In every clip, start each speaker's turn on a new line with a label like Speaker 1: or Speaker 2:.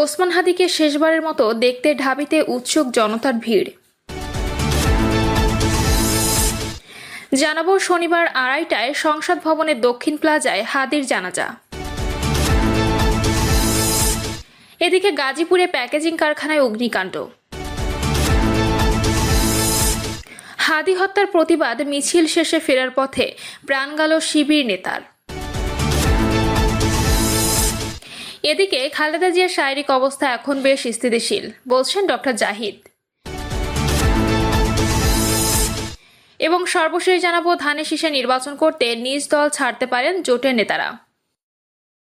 Speaker 1: ওসমান হাদিকে শেষবারের মতো দেখতে ঢাবিতে উৎসুক জনতার ভিড়। জানাবো শনিবার 2:30টায় সংসদ ভবনের দক্ষিণ প্লাজায় হাদির জানাজা। এদিকে গাজীপুরে প্যাকেজিং কারখানায় অগ্নিকাণ্ড। হাদি হত্যার প্রতিবাদ মিছিল শেষে ফেরার পথে প্রাণ গেল শিবির নেতার। এদিকে খালেদা জিয়ার শারীরিক অবস্থা এখন বেশ স্থিতিশীল বলছেন ডক্টর জাহিদ। এবং সর্বশেষ জানাবো ধানের শীষে নির্বাচন করতে নিজ দল ছাড়তে পারেন জোটের নেতারা।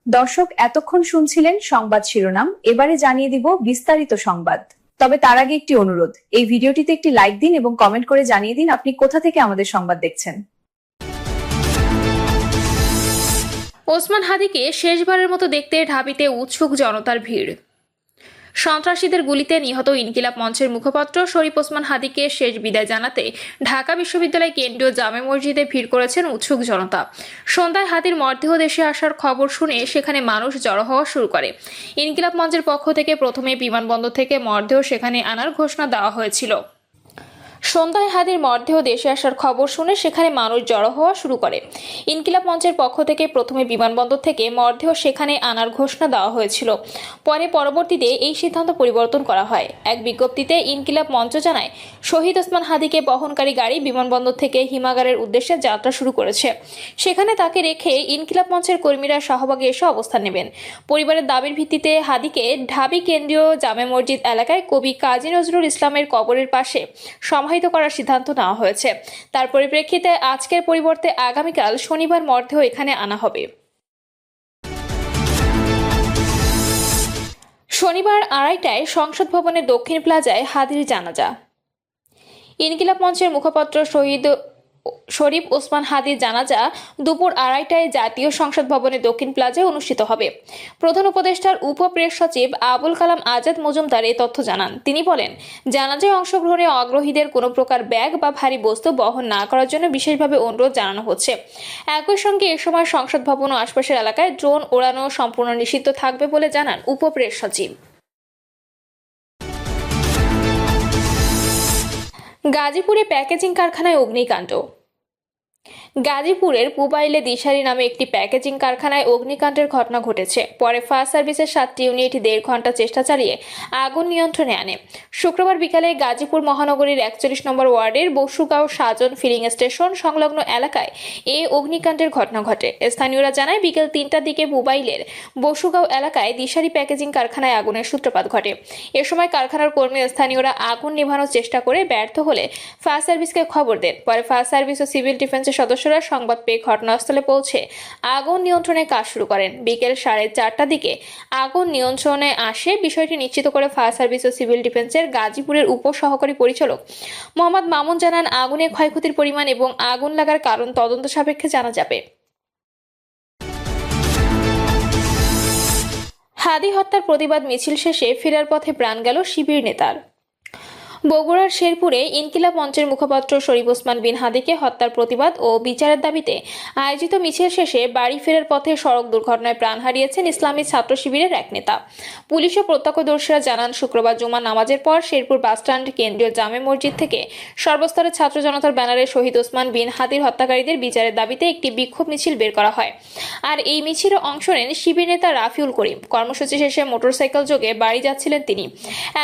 Speaker 2: দর্শক এতক্ষণ শুনছিলেন সংবাদ শিরোনাম, এবারে জানিয়ে দিব বিস্তারিত সংবাদ। তবে তার আগে একটি অনুরোধ, এই ভিডিওটিতে একটি লাইক দিন এবং কমেন্ট করে জানিয়ে দিন আপনি কোথা থেকে আমাদের সংবাদ দেখছেন।
Speaker 1: ওসমান হাদিকে শেষবারের মতো দেখতে ঢাবিতে উৎসুক জনতার ভিড়। সন্ত্রাসীদের গুলিতে নিহত ইনকিলাব মঞ্চের মুখপাত্র শরীফ ওসমান হাদিকে শেষ বিদায় জানাতে ঢাকা বিশ্ববিদ্যালয় কেন্দ্রীয় জামে মসজিদে ভিড় করেছেন উৎসুক জনতা। সন্ধ্যায় হাদির মরদেহ দেশে আসার খবর শুনে সেখানে মানুষ জড়ো হওয়া শুরু করে। ইনকিলাব মঞ্চের পক্ষ থেকে প্রথমে বিমানবন্দর থেকে মরদেহ সেখানে আনার ঘোষণা দেওয়া হয়েছিল। সন্ধ্যায় হাদির মরদেহ দেশে আসার খবর শুনে সেখানে মানুষ জড়ো হওয়া শুরু করে। ইনকিলাব মঞ্চের পক্ষ থেকে প্রথমে বিমানবন্দর থেকে মরদেহ সেখানে আনার ঘোষণা দেওয়া হয়েছিল। পরবর্তীতে এই সিদ্ধান্ত পরিবর্তন করা হয়। এক বিজ্ঞপ্তিতে ইনকিলাব মঞ্চ জানায়, শহীদ ওসমান হাদিকে বহনকারী গাড়ি বিমানবন্দর থেকে হিমাগারের উদ্দেশ্যে যাত্রা শুরু করেছে। সেখানে তাকে রেখে ইনকিলাব মঞ্চের কর্মীরা শাহবাগে এসে অবস্থান নেবেন। পরিবারের দাবির ভিত্তিতে হাদিকে ঢাবি কেন্দ্রীয় জামে মসজিদ এলাকায় কবি কাজী নজরুল ইসলামের কবরের পাশে সমাহিত করার সিদ্ধান্ত নেওয়া হয়েছে। তার পরিপ্রেক্ষিতে আজকের পরিবর্তে আগামীকাল শনিবার মরদেহ এখানে আনা হবে। শনিবার 2:30টায় সংসদ ভবনের দক্ষিণ প্লাজায় হাদির জানাজা। ইনকিলাব মঞ্চের মুখপাত্র শরীফ ওসমান হাদির জানাজা দুপুর 2:30টায় জাতীয় সংসদ ভবনের দক্ষিণ প্লাজায় অনুষ্ঠিত হবে। প্রধান উপদেষ্টার উপপ্রেস সচিব আবুল কালাম আজাদ মজুমদার এই তথ্য জানান। তিনি বলেন, জানাজায় অংশগ্রহণে আগ্রহীদের কোনো প্রকার ব্যাগ বা ভারী বস্তু বহন না করার জন্য বিশেষভাবে অনুরোধ জানানো হচ্ছে। একই সঙ্গে এ সময় সংসদ ভবন ও আশপাশের এলাকায় ড্রোন ওড়ানো সম্পূর্ণ নিষিদ্ধ থাকবে বলে জানান উপপ্রেস সচিব। গাজীপুরে প্যাকেজিং কারখানায় অগ্নিকাণ্ড। গাজীপুরের পুবাইলে দিশারি নামে একটি প্যাকেজিং কারখানায় অগ্নিকাণ্ডের ঘটনা ঘটেছে। পরে ফায়ার সার্ভিসের 7টি ইউনিট 1.5 ঘন্টা চেষ্টা চালিয়ে আগুন নিয়ন্ত্রণে আনে। শুক্রবার বিকালে গাজীপুর মহানগরীর 41 নম্বর ওয়ার্ডের বসুগাঁও সাজন ফিলিং স্টেশন সংলগ্ন এলাকায় এই অগ্নিকাণ্ডের ঘটনা ঘটে। স্থানীয়রা জানায়, বিকেল 3টার দিকে পুবাইলের বসুগাঁও এলাকায় দিশারি প্যাকেজিং কারখানায় আগুনের সূত্রপাত ঘটে। এ সময় কারখানার কর্মী স্থানীয়রা আগুন নেভানোর চেষ্টা করে ব্যর্থ হলে ফায়ার সার্ভিসকে খবর দেন। পরে ফায়ার সার্ভিস ও সিভিল ডিফেন্সের সদস্যরা সংবাদ পেয়ে ঘটনাস্থলে পৌঁছে আগুন নিয়ন্ত্রণের কাজ শুরু করেন। বিকেল 4:30টার দিকে আগুন নিয়ন্ত্রণে আসে। বিষয়টি নিশ্চিত করে ফায়ার সার্ভিস ও সিভিল ডিফেন্সের গাজীপুরের উপসহকারী পরিচালক মোহাম্মদ মামুন জানান, আগুনের ক্ষয়ক্ষতির পরিমাণ এবং আগুন লাগার কারণ তদন্ত সাপেক্ষে জানা যাবে। হাদি হত্যার প্রতিবাদ মিছিল শেষে ফেরার পথে প্রাণ গেল শিবির নেতার। বগুড়ার শেরপুরে ইনকিলাব মঞ্চের মুখপাত্র শরীফ ওসমান বিন হাদিকে হত্যার প্রতিবাদ ও বিচারের দাবিতে আয়োজিত মিছিল শেষে বাড়ি ফেরার পথে সড়ক দুর্ঘটনায় প্রাণ হারিয়েছেন ইসলামী ছাত্র শিবিরের এক নেতা। পুলিশ ও প্রত্যক্ষদর্শীরা জানান, শুক্রবার জুমার নামাজের পর শেরপুর বাসস্ট্যান্ড কেন্দ্রীয় জামে মসজিদ থেকে সর্বস্তরের ছাত্র জনতার ব্যানারে শহীদ ওসমান বিন হাদির হত্যাকারীদের বিচারের দাবিতে একটি বিক্ষোভ মিছিল বের করা হয়। আর এই মিছিলে অংশ নেন শিবির নেতা রাফিউল করিম। কর্মসূচি শেষে মোটরসাইকেল যোগে বাড়ি যাচ্ছিলেন তিনি।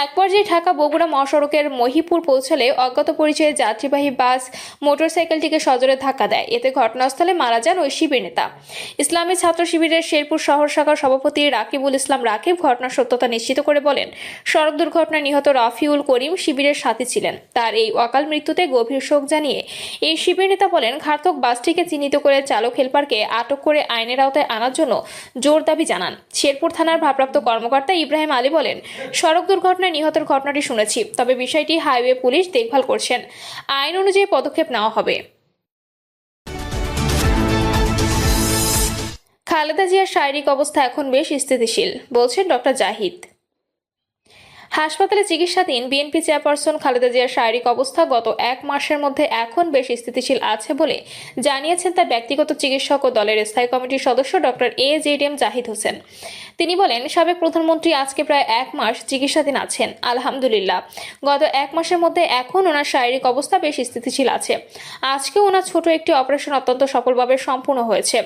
Speaker 1: এক পর্যায়ে ঢাকা বগুড়া মহাসড়কের মহিপুর পৌঁছালে অজ্ঞাত পরিচয়ে যাত্রীবাহী বাস মোটরসাইকেলটিকে সজোরে ধাক্কা দেয়। এতে ঘটনাস্থলে মারা যান ওই শিবির নেতা। ইসলামী ছাত্র শিবিরের শেরপুর শহর শাখার সভাপতি রাকিবুল ইসলাম রাকিব ঘটনার সত্যতা নিশ্চিত করে বলেন, সড়ক দুর্ঘটনায় নিহত রাফিউল করিম শিবিরের সাথী ছিলেন। তার এই অকাল মৃত্যুতে গভীর শোক জানিয়ে এই শিবির নেতা বলেন, ঘাতক বাসটিকে চিহ্নিত করে চালক হেলপারকে আটক করে আইনের আওতায় আনার জন্য জোর দাবি জানান। শেরপুর থানার ভারপ্রাপ্ত কর্মকর্তা ইব্রাহিম আলী বলেন, সড়ক দুর্ঘটনায় নিহতের ঘটনাটি শুনেছি, তবে বিষয়টি হাইওয়ে পুলিশ দেখভাল করছেন। আইন অনুযায়ী পদক্ষেপ নেওয়া হবে। খালেদা জিয়ার শারীরিক অবস্থা এখন বেশ স্থিতিশীল বলছেন ডক্টর জাহিদ। হাসপাতালে চিকিৎসাধীন বিএনপি চেয়ারপারসন খালেদা জিয়ার শারীরিক অবস্থা গত 1 মাসের মধ্যে এখন বেশ স্থিতিশীল আছে বলে জানিয়েছেন তার ব্যক্তিগত চিকিৎসক ও দলের স্থায়ী কমিটির সদস্য ডক্টর এজেডএম জাহিদ হোসেন। তিনি বলেন, সাবেক প্রধানমন্ত্রী আজকে প্রায় 1 মাস চিকিৎসাধীন আছেন। আলহামদুলিল্লাহ, গত 1 মাসের মধ্যে এখন ওনার শারীরিক অবস্থা বেশ স্থিতিশীল আছে। আজকে ওনার ছোট একটি অপারেশন অত্যন্ত সফলভাবে সম্পূর্ণ হয়েছে।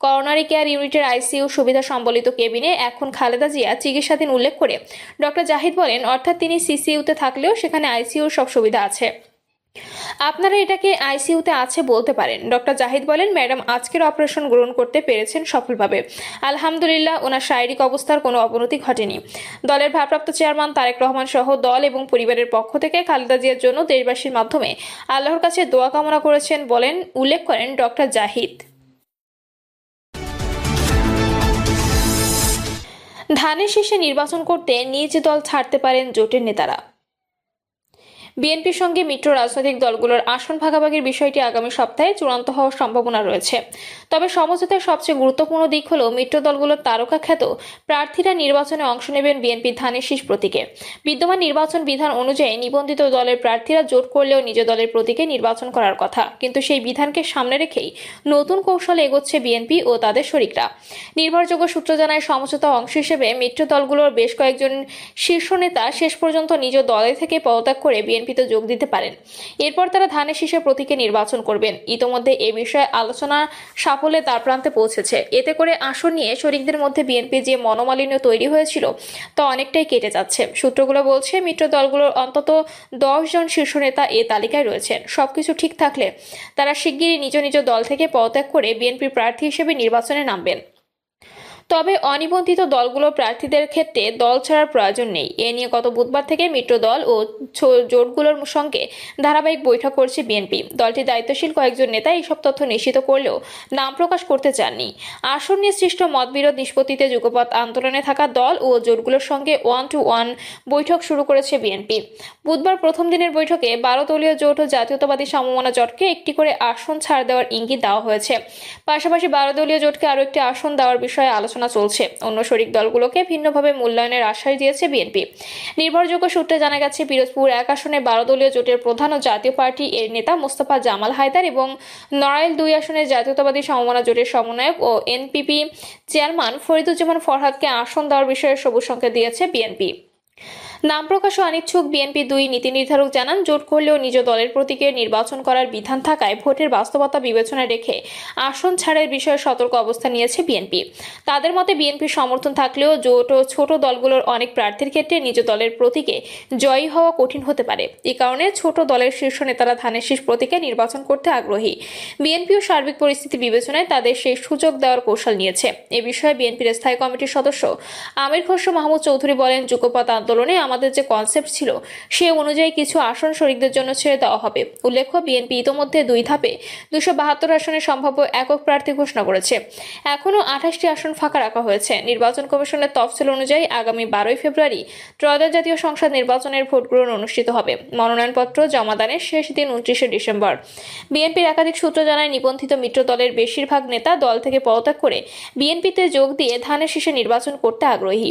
Speaker 1: করোনারি কেয়ার ইউনিটের আইসিইউ সুবিধা সম্বলিত কেবিনে এখন খালেদা জিয়া চিকিৎসাধীন উল্লেখ করে ডক্টর জাহিদ বলেন, অর্থাৎ তিনি সিসিইউতে থাকলেও সেখানে আইসিইউর সব সুবিধা আছে। আপনারা এটাকে আইসিইউতে আছে বলতে পারেন। ডক্টর জাহিদ বলেন, ম্যাডাম আজকের অপারেশন গ্রহণ করতে পেরেছেন সফলভাবে। আলহামদুলিল্লাহ, ওনার শারীরিক অবস্থার কোনো অবনতি ঘটেনি। দলের ভারপ্রাপ্ত চেয়ারম্যান তারেক রহমান সহ দল এবং পরিবারের পক্ষ থেকে খালেদা জিয়ার জন্য দেশবাসীর মাধ্যমে আল্লাহর কাছে দোয়া কামনা করেছেন বলেন উল্লেখ করেন ডক্টর জাহিদ। ধানের শীষে নির্বাচন করতে নিজ দল ছাড়তে পারেন জোটের নেতারা। বিএনপির সঙ্গে মিত্র রাজনৈতিক দলগুলোর আসন ভাগাভাগির বিষয়টি আগামী সপ্তাহে চূড়ান্ত হওয়ার সম্ভাবনা রয়েছে। তবে সমঝোতার সবচেয়ে গুরুত্বপূর্ণ দিক হল মিত্র দলগুলোর তারকা খ্যাত প্রার্থীরা নির্বাচনে অংশ নেবেন বিএনপির ধানের শীষ প্রতীকে। বিদ্যমান নির্বাচন বিধান অনুযায়ী নিবন্ধিত দলের প্রার্থীরা জোট করলেও নিজ দলের প্রতীকে নির্বাচন করার কথা, কিন্তু সেই বিধানকে সামনে রেখেই নতুন কৌশলে এগোচ্ছে বিএনপি ও তাদের শরিকরা। নির্ভরযোগ্য সূত্র জানায়, সমঝোতা অংশ হিসেবে মিত্র দলগুলোর বেশ কয়েকজন শীর্ষ নেতা শেষ পর্যন্ত নিজ দলে থেকে পদত্যাগ করে বিএনপিতে যোগ দিতে পারেন। এরপর তারা ধানের শীষে প্রতীকে নির্বাচন করবেন। ইতোমধ্যে এ বিষয়ে আলোচনা সাফল্যে তার প্রান্তে পৌঁছেছে। এতে করে আসন নিয়ে শরিকদের মধ্যে বিএনপি যে মনোমালিন্য তৈরি হয়েছিল তা অনেকটাই কেটে যাচ্ছে। সূত্রগুলো বলছে, মিত্র দলগুলোর অন্তত 10 জন শীর্ষ নেতা এ তালিকায় রয়েছেন। সবকিছু ঠিক থাকলে তারা শিগগিরই নিজ নিজ দল থেকে পদত্যাগ করে বিএনপির প্রার্থী হিসেবে নির্বাচনে নামবেন। তবে অনিবন্ধিত দলগুলোর প্রার্থীদের ক্ষেত্রে দল ছাড়ার প্রয়োজন নেই। এ নিয়ে গত বুধবার থেকে মিত্র দল ও জোটগুলোর সঙ্গে ধারাবাহিক বৈঠক করছে বিএনপি। দলটির দায়িত্বশীল কয়েকজন নেতা এইসব তথ্য নিশ্চিত করলেও নাম প্রকাশ করতে চাননি। আসন নিয়ে সৃষ্ট মতবিরোধ নিষ্পত্তিতে যুগপৎ আন্দোলনে থাকা দল ও জোটগুলোর সঙ্গে 1-to-1 বৈঠক শুরু করেছে বিএনপি। বুধবার প্রথম দিনের বৈঠকে 12 দলীয় জোট ও জাতীয়তাবাদী সমমনা জোটকে একটি করে আসন ছাড় দেওয়ার ইঙ্গিত দেওয়া হয়েছে। পাশাপাশি 12 দলীয় জোটকে আরও একটি আসন দেওয়ার বিষয়ে আলোচনা চলছে। অন্য শরিক দলগুলোকে ভিন্নভাবে মূল্যায়নের আশ্বাস দিয়েছে বিএনপি। নির্ভরযোগ্য সূত্রে জানা গেছে, পিরোজপুর 1 আসনে 12 দলীয় জোটের প্রধান ও জাতীয় পার্টি এর নেতা মোস্তফা জামাল হায়দার এবং নড়াইল 2 আসনের জাতীয়তাবাদী সমমনা জোটের সমন্বয়ক ও এনপিপি চেয়ারম্যান ফরিদুজ্জামান ফরহাদকে আসন দেওয়ার বিষয়ে সবুজ সংকেত দিয়েছে বিএনপি। নাম প্রকাশে অনিচ্ছুক বিএনপি 2 নীতি নির্ধারক জানান, জোট করলেও নিজ দলের প্রতীকে নির্বাচন করার বিধান থাকায় ভোটের বাস্তবতা বিবেচনায় রেখে আসন ছাড়ের বিষয়ে সতর্ক অবস্থান নিয়েছে বিএনপি। তাদের মতে বিএনপির সমর্থন থাকলেও জোট ও ছোট দলগুলোর অনেক প্রার্থীর ক্ষেত্রে নিজ দলের প্রতীকে জয়ী হওয়া কঠিন হতে পারে। এই কারণে ছোট দলের শীর্ষ নেতারা ধানের শীষ প্রতীকে নির্বাচন করতে আগ্রহী। বিএনপিও সার্বিক পরিস্থিতি বিবেচনায় তাদের সেই সুযোগ দেওয়ার কৌশল নিয়েছে। এ বিষয়ে বিএনপির স্থায়ী কমিটির সদস্য আমির খসরু মাহমুদ চৌধুরী বলেন, যুগপৎ আন্দোলনে আমাদের যে কনসেপ্ট ছিল সে অনুযায়ী কিছু আসন শরিকদের জন্য ছেড়ে দেওয়া হবে। উল্লেখ্য, বিএনপি ইতোমধ্যে 2 ধাপে 272 আসনের সম্ভাব্য একক প্রার্থী ঘোষণা করেছে। এখনও 28টি আসন ফাঁকা রাখা হয়েছে। নির্বাচন কমিশনের তফসিল অনুযায়ী আগামী 12 ফেব্রুয়ারি ত্রয়োদশ জাতীয় সংসদ নির্বাচনের ভোট গ্রহণ অনুষ্ঠিত হবে। মনোনয়নপত্র জমা দানের শেষ দিন 29 ডিসেম্বর। বিএনপির একাধিক সূত্র জানায়, নিবন্ধিত মিত্র দলের বেশিরভাগ নেতা দল থেকে পদত্যাগ করে বিএনপিতে যোগ দিয়ে ধানের শীষে নির্বাচন করতে আগ্রহী।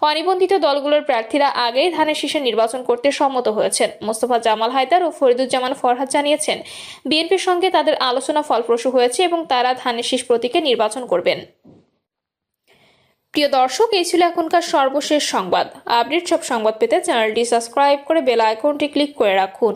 Speaker 1: অনিবন্ধিত দলগুলোর প্রার্থীরা আগেই ধানের শীষে নির্বাচন করতে সম্মত হয়েছেন। মোস্তফা জামাল হায়দার ও ফরিদুজ্জামান ফরহাদ জানিয়েছেন, বিএনপির সঙ্গে তাদের আলোচনা ফলপ্রসূ হয়েছে এবং তারা ধানের শীষ প্রতীকে নির্বাচন করবেন। প্রিয় দর্শক, এই ছিল এখনকার সর্বশেষ সংবাদ। আপডেট সব সংবাদ পেতে চ্যানেলটি সাবস্ক্রাইব করে বেল আইকনটি ক্লিক করে রাখুন।